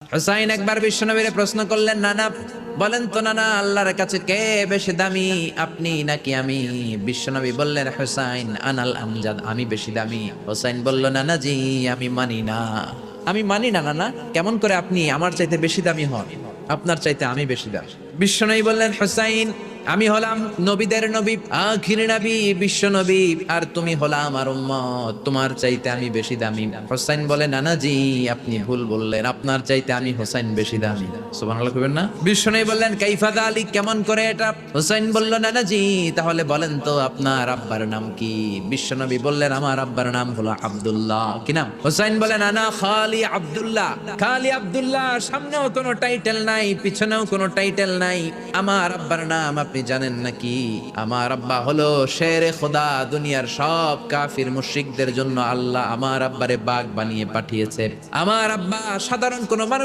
হুসাইন একবার বিশ্বনবীরে প্রশ্ন করলেন, নানা বলেন তো নানা, আল্লাহর কাছে কে বেশি দামি, আপনি নাকি আমি? বিশ্বনবী বললেন, হুসাইন আনাল আমজাদ, আমি বেশি দামি। হুসাইন বলল, নানা জি আমি মানি না, আমি মানি না নানা, কেমন করে আপনি আমার চাইতে বেশি দামি হন? আপনার চাইতে আমি বেশি দামি। বিশ্বনবী বললেন, হুসাইন আমি হলাম নবীদের নবী, আখির নবী বিশ্ব নবী, আর তুমি হলা আমার উম্মত, তোমার চাইতে আমি বেশি দামি। হোসাইন বলে, নানা জি আপনি ভুল বললেন, আপনার চাইতে আমি হোসাইন বেশি দামি। সুবহানাল্লাহ কইবেন না? বিষ্ণু বললেন, কাইফা যালিক, কেমন করে এটা? হোসাইন বলল, নানা জি তাহলে বলেন তো আপনার আব্বার নাম কি? বিশ্বনবী বললেন, আমার আব্বার নাম হলো আব্দুল্লাহ। কি নাম? হোসাইন বলেন, আনা খালি আব্দুল্লাহ, খালি আব্দুল্লাহ, সামনেও কোনো টাইটেল নাই পিছনেও কোনো টাইটেল নাই। আমার আব্বার নাম আপনি জানেন নাকি? আমার আব্বা হলো শেরে খোদা, দুনিয়ার সব কাফির মুশরিকদের জন্য আল্লাহ আমার আব্বারে বাঘ বানিয়ে পাঠিয়েছে। আমার আব্বা সাধারণ কোনো মানুষ